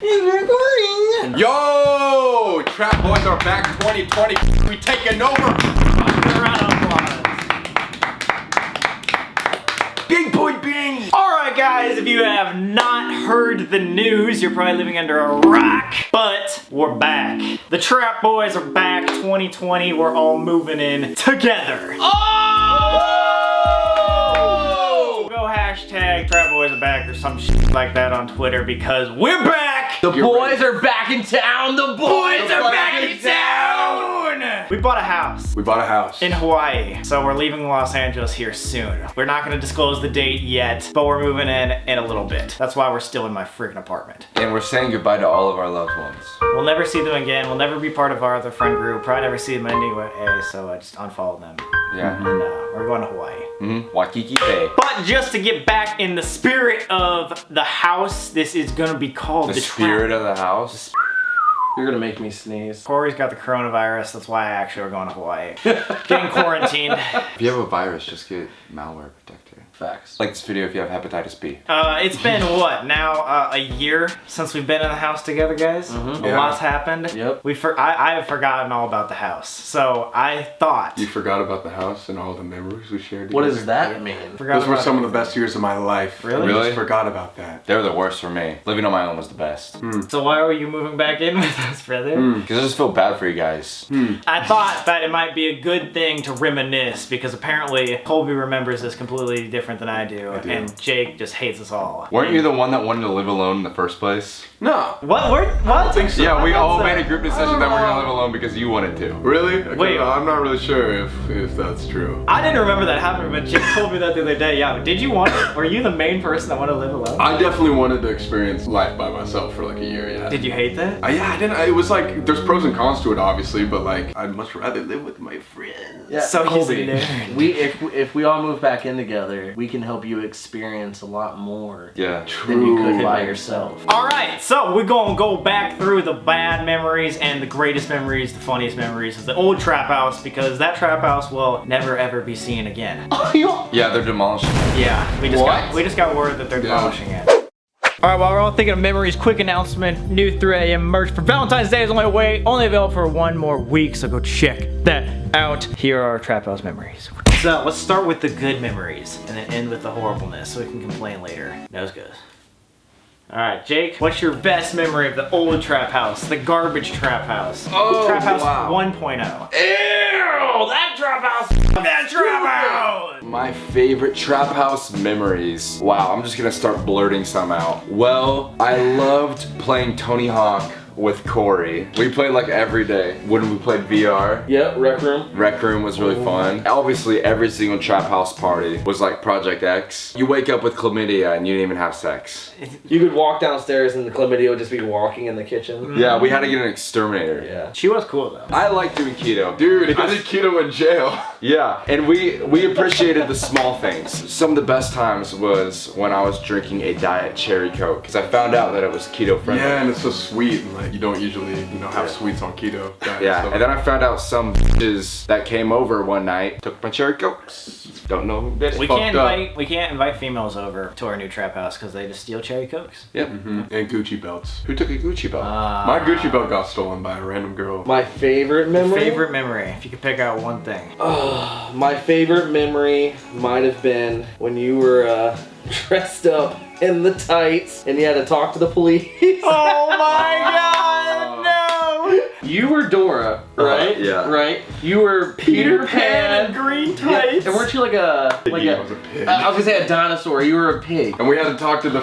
Yo! Trap Boys are back 2020. We taking over. Round of applause. Big boy bing. Alright guys, if you have not heard the news, you're probably living under a rock. But we're back. The Trap Boys are back 2020. We're all moving in together. Go hashtag Trap Boys are back or some shit like that on Twitter because we're back. The boys are back in town. The boys are back in town. We bought a house. We bought a house. In Hawaii, so we're leaving Los Angeles here soon. We're not gonna disclose the date yet, but we're moving in a little bit. That's why we're still in my freaking apartment. And we're saying goodbye to all of our loved ones. We'll never see them again. We'll never be part of our other friend group. Probably never see them anyway, so I just unfollowed them. Yeah. And we're going to Hawaii. Waikiki Bay. But just to get back in the spirit of the house, this is gonna be called The spirit of the house. You're gonna make me sneeze. Corey's got the coronavirus. That's why actually we're going to Hawaii. Getting quarantined. If you have a virus, just get malware protector. Facts. Like this video if you have hepatitis B. It's been what now? A year since we've been in the house together, guys. A lot's happened. Yep. I have forgotten all about the house, so I thought. You forgot about the house and all the memories we shared together? What does that mean? Forgot Those were about some it. of the best years of my life. Really? I just forgot about that. They were the worst for me. Living on my own was the best. So why were you moving back in with us, brother? Because I just feel bad for you guys. I thought that it might be a good thing to reminisce because apparently Colby remembers this completely different than I do, and Jake just hates us all. Weren't you the one that wanted to live alone in the first place? No. What? What? I don't think so. Yeah, we all made a group. group decision that we're gonna live alone because you wanted to. Really? Wait. I'm not really sure if that's true. I didn't remember that happening, but Jake told me that the other day. Yeah, did you want it? Were you the main person that wanted to live alone? I definitely wanted to experience life by myself for like a year, yeah. Did you hate that? Yeah, I didn't. It was like, there's pros and cons to it, obviously, but like, I'd much rather live with my friends. Yeah, So he's Colby, a nerd. if we all move back in together, we can help you experience a lot more Yeah. than you could by yourself. Alright, so we're gonna go back through the bad memories and the greatest memories, the funniest memories of the old trap house because that trap house will never ever be seen again. Yeah, they're demolishing. Yeah, we just got word that they're demolishing it. Alright, while we're all thinking of memories, quick announcement, new 3 AM merch for Valentine's Day is only available for 1 more week, so go check that out. Here are our trap house memories. So let's start with the good memories and then end with the horribleness so we can complain later. Nose goes. Alright, Jake, what's your best memory of the old trap house? The garbage trap house. Oh, Trap house wow. 1.0. Ew! That trap house! That trap house! My favorite trap house memories. Wow, I'm just gonna start blurting some out. Well, I loved playing Tony Hawk with Corey. We played like every day when we played VR. Yep, rec room. Rec room was really fun. Obviously, every single trap house party was like Project X. You wake up with chlamydia and you didn't even have sex. You could walk downstairs and the chlamydia would just be walking in the kitchen. Yeah, we had to get an exterminator. Yeah. She was cool though. I like doing keto. Dude, I did keto in jail. Yeah, and we appreciated the small things. Some of the best times was when I was drinking a diet cherry Coke because I found out that it was keto friendly. Yeah, and it's so sweet, and like, you don't usually, have sweets on keto. Yeah, so. and then I found out some bitches that came over one night took my cherry Cokes. Don't know who bitch. We can't invite females over to our new trap house because they just steal cherry Cokes. Yep. And Gucci belts. Who took a Gucci belt? My Gucci belt got stolen by a random girl. My favorite memory? Favorite memory, if you could pick out one thing. My favorite memory might have been when you were dressed up in the tights and you had to talk to the police. Oh my god, no! You were Dora, right? Yeah. Right? You were Peter Pan. and green Yeah, tights. and weren't you like a I was a pig. I was gonna say a dinosaur. You were a pig. And we had to talk to the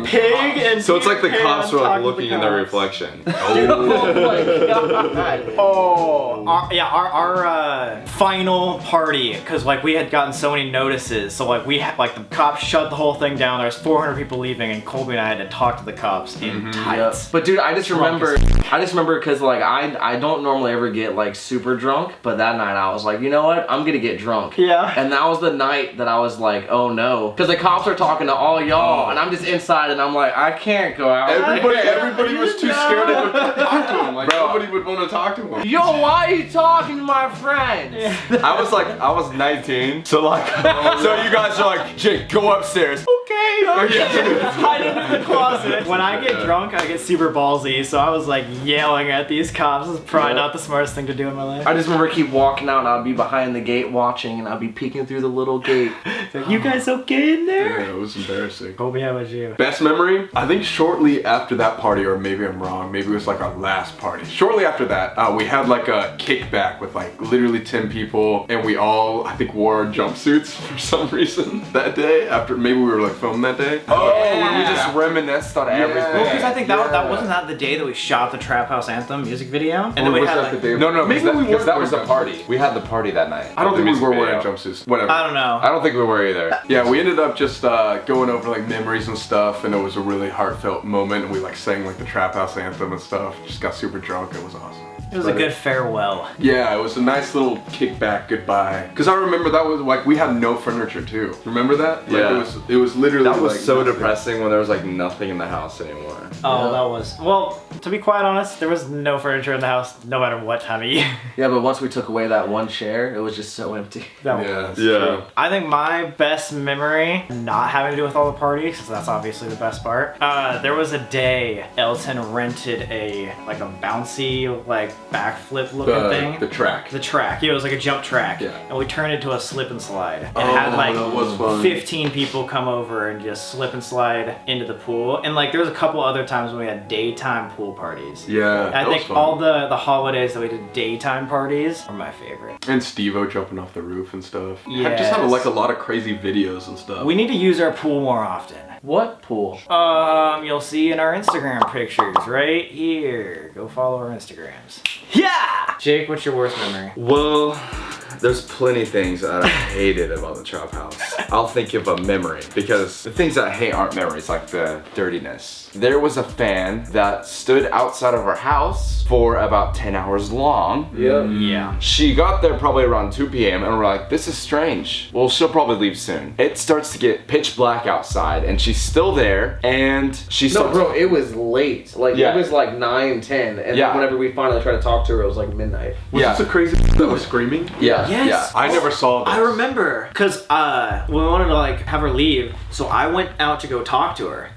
Pig and So it's like the Peter cops Pan were like talking to looking the in their cops. reflection. Oh my god. Oh, our final party, because like we had gotten so many notices, so like we had like the cops shut the whole thing down. There was 400 people leaving, and Colby and I had to talk to the cops in tights. But dude, I just remember because like I don't normally ever get like super drunk, but that night I was like, you know what? I'm gonna get drunk. Yeah. And that was the night that I was like, oh no, because the cops are talking to all y'all, and I'm just inside, and I'm like, I can't go out. Everybody was too scared to talk to him. Like, nobody would want to talk to him. Yo, why are you talking to my friends? I was 19, so like, so you guys are like, Jake, go upstairs. Okay. hiding in the closet. When I get drunk, I get super ballsy, so I was like yelling at these cops. It's probably not the smartest thing to do in my life. I just remember keep walking out and I'd be behind the gate watching and I'd be peeking through the little gate. Like, you guys okay in there? Yeah, it was embarrassing. Colby, how about you? Best memory? I think shortly after that party, or maybe I'm wrong, maybe it was like our last party. Shortly after that, we had like a kickback with like literally 10 people, and we all, I think, wore jumpsuits for some reason that day. After maybe we were like filming that day. Oh, when we just reminisced on everything. Well, because I think that wasn't that the day that we shot the Traphouse Anthem music video, and then we had like, No, maybe because that was the party. We had the party that night. I don't think we were Video. wearing jumpsuits. Whatever. I don't know. I don't think we were either. Yeah, we ended up just going over like memories and stuff, and it was a really heartfelt moment. And we like sang like the Traphouse anthem and stuff. Just got super drunk. It was awesome. It was a good farewell. Yeah, it was a nice little kickback goodbye. Cause I remember that was like we had no furniture too. Remember that? Like, Yeah. It was literally. That was like, so nothing. depressing when there was like nothing in the house anymore. Oh, that was, well, to be quite honest, there was no furniture in the house no matter what time of year. Yeah, but once we took away that one chair, it was just so empty. Yeah. it's Yeah. true. I think my best memory, not having to do with all the parties, because that's obviously the best part. There was a day Elton rented a bouncy backflip looking thing. The track. The track. Yeah, it was like a jump track. Yeah. And we turned it into a slip and slide. And Oh, had that was fun. 15 people come over and just slip and slide into the pool. And there was a couple other times when we had daytime pool parties. Yeah. I that was think fun. all the holidays that we did daytime parties are my favorite. And Steve-O jumping off the roof and stuff. Yes. Just had like a lot of crazy videos and stuff. We need to use our pool more often. What pool? You'll see in our Instagram pictures right here. Go follow our Instagrams. Yeah! Jake, what's your worst memory? Well, there's plenty of things that I hated about the Trap House. I'll think of a memory, because the things that I hate aren't memories, like the dirtiness. There was a fan that stood outside of our house for about 10 hours long. Yeah. Yeah. She got there probably around 2 p.m. and we're like, this is strange. Well, she'll probably leave soon. It starts to get pitch black outside and she's still there, and she No, starts... bro, it was late. Yeah. It was 9, 10. And Yeah. then whenever we finally tried to talk to her, it was midnight. Was Yeah. this a crazy that was screaming? Yeah, Yes. yeah. I never saw this. I remember, because when we wanted to have her leave, so I went out to go talk to her.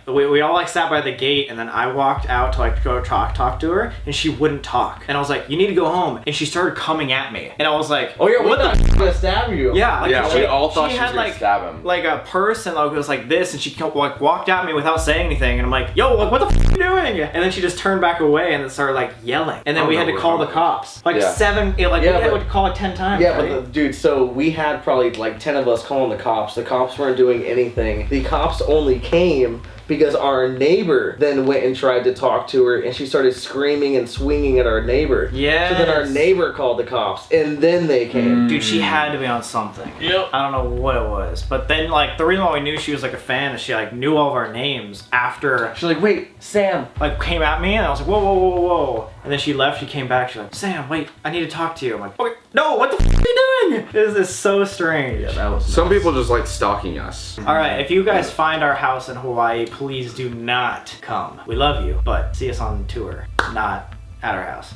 We all sat by the gate, and then I walked out to go talk to her, and she wouldn't talk. And I was like, you need to go home. And she started coming at me. And I was like, Oh, yeah, what the gonna stab you. Yeah, Yeah, we all thought she was had gonna stab him. a purse, and it was like this, and she walked at me without saying anything, and I'm like, yo, what the f are you doing? And then she just turned back away and then started yelling, and then we had to call the cops. We had to call 10 times. Yeah, right? but dude, so we had probably 10 of us calling the cops. The cops weren't doing anything. The cops only came because our neighbor then went and tried to talk to her, and she started screaming and swinging at our neighbor. Yes. So then our neighbor called the cops, and then they came. Dude, she had to be on something. Yep. I don't know what it was, but then the reason why we knew she was a fan is she knew all of our names after She's like, wait, Sam. came at me, and I was like, whoa, whoa, whoa, whoa. And then she left, she came back, she's like, Sam, wait, I need to talk to you. I'm like, okay, no, what the f are you doing? This is so strange. Yeah, that was Some people just like stalking us. All right, if you guys find our house in Hawaii, please do not come. We love you, but see us on tour, not at our house.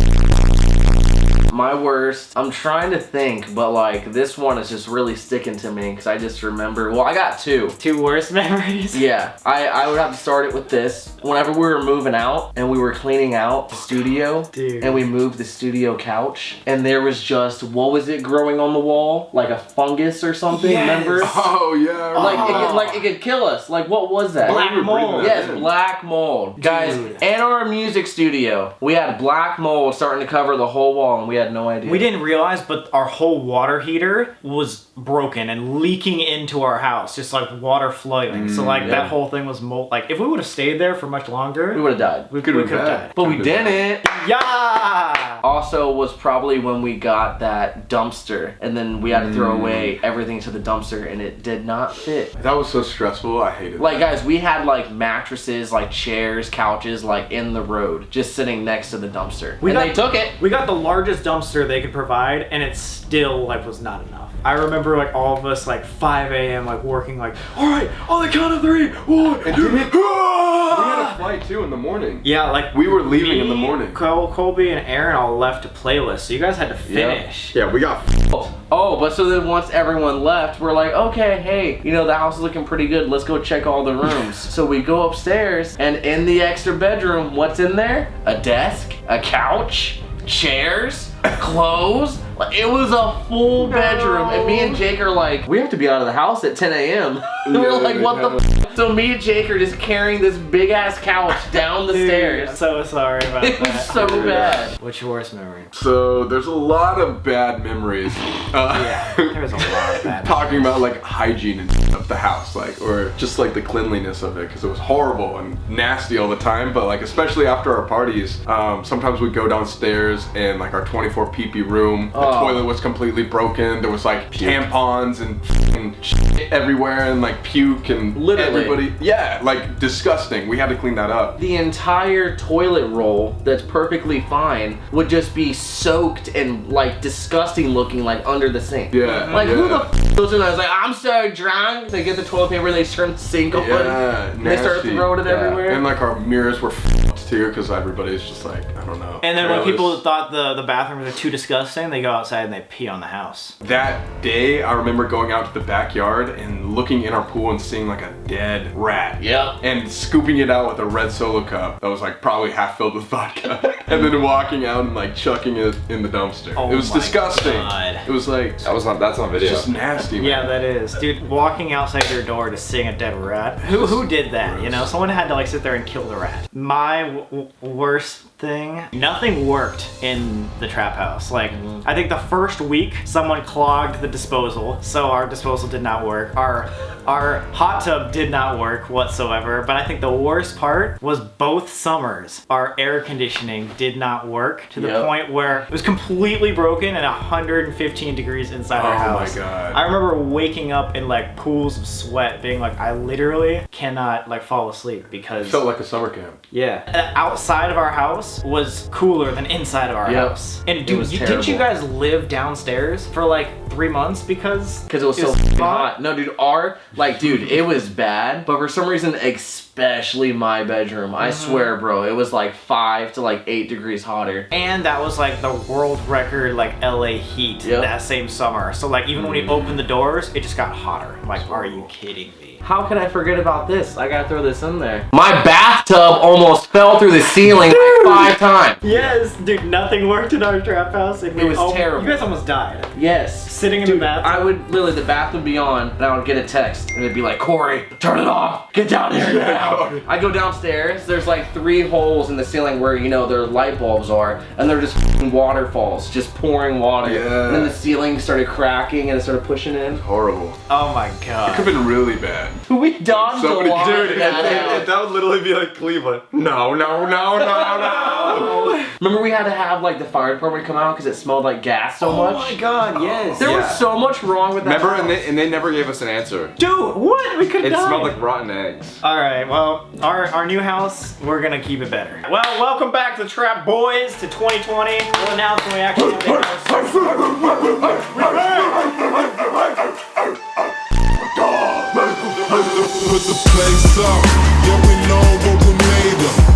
My worst, I'm trying to think, but this one is just really sticking to me because I just remember, well, I got two. Two worst memories? Yeah, I would have to start it with this. Whenever we were moving out and we were cleaning out the studio, Dude. and we moved the studio couch, and there was just, what was it growing on the wall? Like a fungus or something, Yes. remember? Oh yeah. It could kill us. What was that? Black mold. Yes, black mold. Guys, in our music studio, we had black mold starting to cover the whole wall, and we had no idea. We didn't realize, but our whole water heater was broken and leaking into our house, just water flowing. So that whole thing was mold. If we would have stayed there for much longer, We would have died. we Could've could been have bad. died. But we didn't. Yeah! Also was probably when we got that dumpster, and then we had to throw away everything to the dumpster, and it did not fit. That was so stressful. I hated it. Guys, we had mattresses, chairs, couches, in the road, just sitting next to the dumpster. They took it. We got the largest dumpster they could provide, and it still was not enough. I remember like all of us like 5 a.m. like working like, all right, on the count of 3, 1, And 2, we had a flight too in the morning. yeah, like We were leaving me, in the morning. Colby and Aaron all left a playlist, so you guys had to finish. Yeah, we got. Oh, but so then once everyone left, we're like, okay, hey, you know, the house is looking pretty good. Let's go check all the rooms. So we go upstairs, and in the extra bedroom, what's in there? A desk, a couch, chairs, clothes. Like, it was a full bedroom, and me and Jake are like, we have to be out of the house at 10 a.m. We're like, what the f? So me and Jake are just carrying this big ass couch down the Dude, stairs. I'm so sorry about It was that. so bad. What's your worst memory? So there's a lot of bad memories. Yeah, there's a lot of bad. Talking about like hygiene and of the house, like, or just like the cleanliness of it, because it was horrible and nasty all the time. But like, especially after our parties, sometimes we'd go downstairs and like our 24 pee room, the toilet was completely broken. There was like tampons and shit everywhere and like puke and Literally. everybody. Yeah, like disgusting. We had to clean that up. The entire toilet roll that's perfectly fine would just be soaked and like disgusting looking, like under the sink. Yeah. Like yeah. who the f goes in there and is like, I'm so drunk. They get the toilet paper, they turn the sink on. Yeah, And they start nasty. throwing it everywhere. And like our mirrors were f***ed too, because everybody's just like, I don't know. And then when It was- people thought the bathrooms are too disgusting, they go outside and they pee on the house. That day, I remember going out to the backyard and looking in our pool and seeing like a dead rat. Yeah. And scooping it out with a red Solo cup that was like probably half filled with vodka. And then walking out and like chucking it in the dumpster. Oh It was my disgusting. God. It was like, That's on video. just nasty, man. Yeah, that is. Dude, walking outside your door to seeing a dead rat. Who did that? You know, someone had to like sit there and kill the rat. My worst thing, nothing worked in the trap house. Like, I think the first week someone clogged the disposal, so our disposal did not work. Our hot tub did not work whatsoever. But I think the worst part was both summers our air conditioning did not work to the Yep. point where it was completely broken and 115 degrees inside our Oh my house. God. I remember waking up in like pools of sweat, being like, I literally cannot like fall asleep because Felt like a summer camp. yeah, outside of our house was cooler than inside of our Yep. house. And It dude, was didn't you terrible. guys live downstairs for like 3 months because Because it was so f***ing hot. No, dude, dude, it was bad, but for some reason, especially my bedroom, I swear, bro, it was like 5 to like 8 degrees hotter. And that was like the world record like LA heat Yep. that same summer. So like even when you opened the doors, it just got hotter. I'm like, are you kidding me? How can I forget about this? I gotta throw this in there. My bathtub almost fell through the ceiling like 5 times. Yes, dude, nothing worked in our trap house. And It was terrible. You guys almost died. Yes. Sitting in the bathroom. I would literally, the bath would be on, and I would get a text, and it'd be like, Corey, turn it off. Get down here now. I go downstairs. There's like 3 holes in the ceiling where you know their light bulbs are, and they're just f***ing waterfalls, just pouring water. Yeah. And then the ceiling started cracking, and it started pushing in. Horrible. Oh my god. It could have been really bad. We dodged Somebody, a lot. dude, in that house. that would literally be like Cleveland. No, no, no, no, no. Remember we had to have like the fire department come out because it smelled like gas so much? Oh my god, yes. There was so much wrong with that Remember, house. and they never gave us an answer. Dude, what? We could It die. smelled like rotten eggs. All right, well, our new house, we're gonna keep it better. Well, welcome back to Trap Boys to 2020. We'll announce when we actually have the house. Put the place up, yeah we know what we made of.